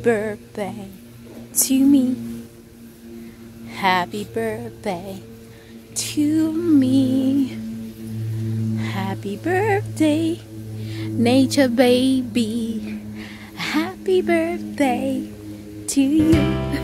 birthday to me. Happy birthday to me. Happy birthday, nature baby. Happy birthday to you.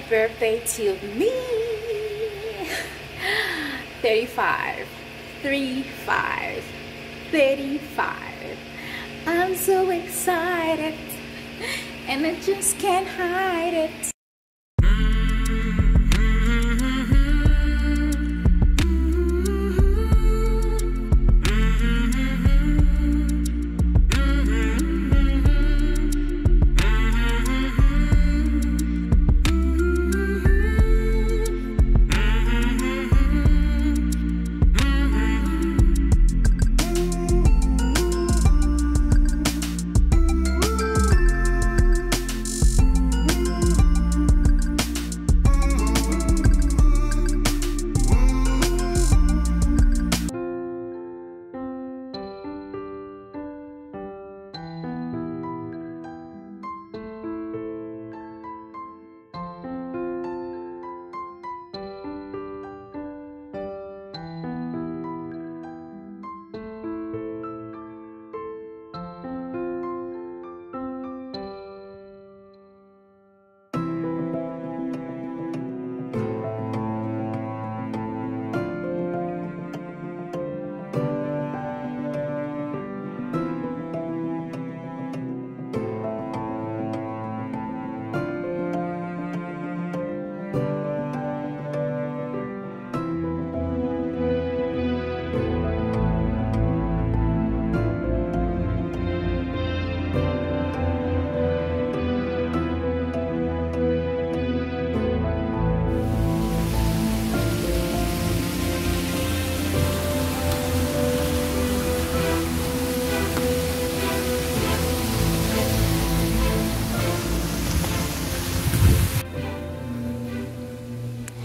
Birthday to me. 35. I'm so excited and I just can't hide it.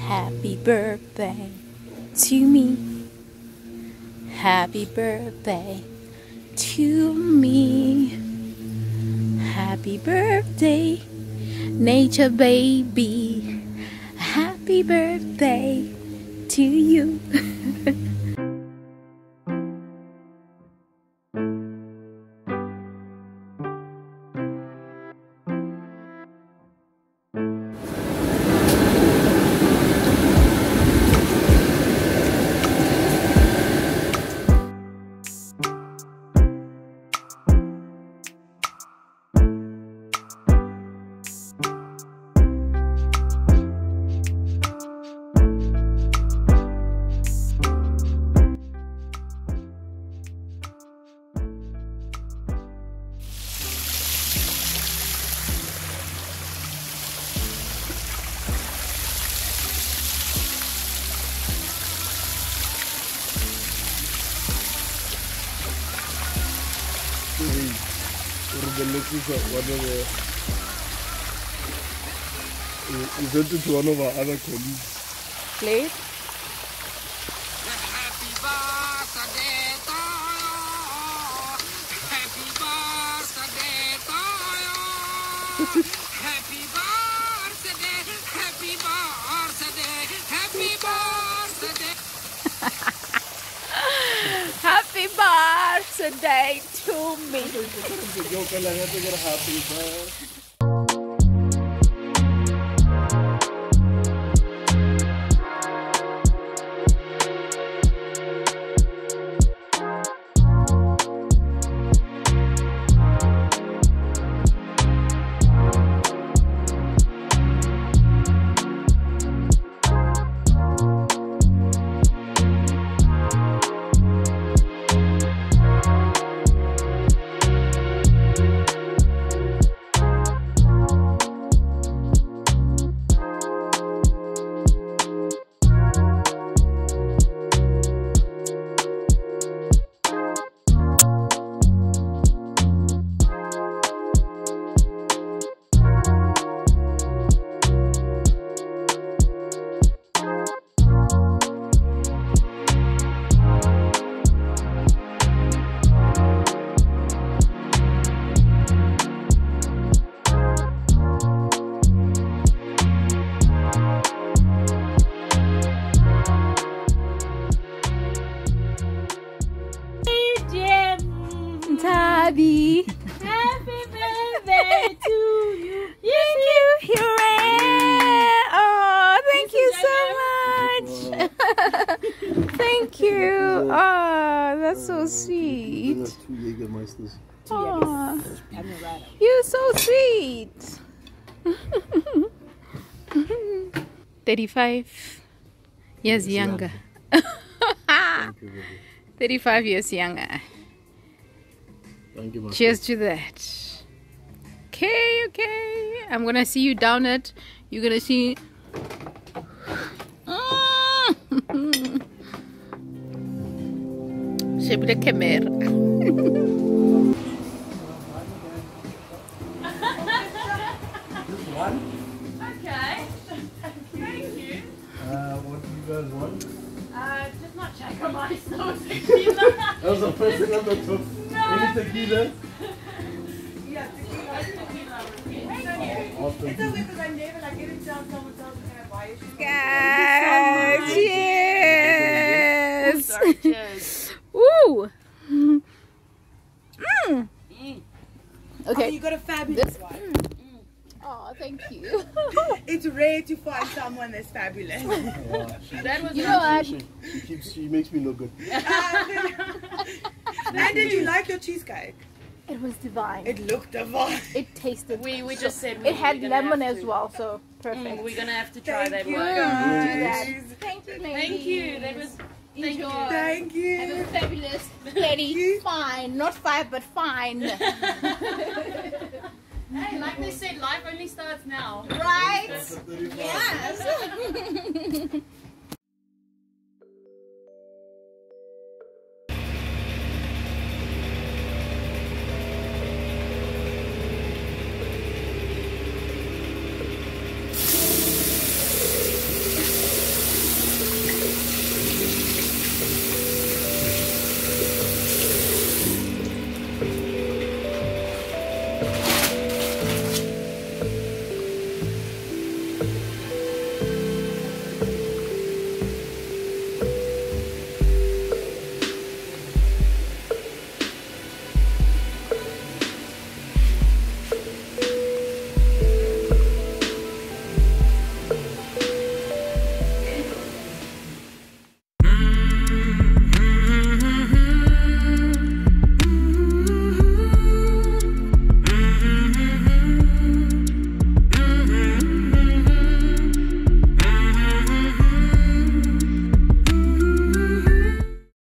Happy birthday to me. Happy birthday to me. Happy birthday, nature baby. Happy birthday to you. You sent it to one of our other colleagues. Please? Happy birthday to you. Happy birthday to you. Happy birthday. Happy birthday. Happy birthday. Happy birthday to me. Happy birthday. sweet. That's 2 Jägermeisters. Aw, you're so sweet. 35 years younger. 35 years younger. Thank you, Master. Cheers to that. Okay. I'm gonna see you down it. You're gonna see. Shape the camera. Just one? Okay. Thank you. What do you guys want? Just not Jacobites, no That was the first thing on the top. Any tequila? Yeah, tequila. Awesome. It's okay because I never like every time someone tells me can I buy you. Guys, cheers! Sorry, cheers. Ooh! Okay. Oh, you got a fabulous one. Oh, thank you. It's rare to find someone that's fabulous. That was, you know what? She makes me look good. And did you like your cheesecake? It was divine. It looked divine. It tasted. We just said It had lemon as well, so perfect. We're gonna have to try that Thank you, one. guys. Thank you, ladies. Thank you. That was thank you. Thank Have you. a fabulous lady. Fine, not 5, but fine. Hey, like they said, life only starts now. Right? Yes. Yes.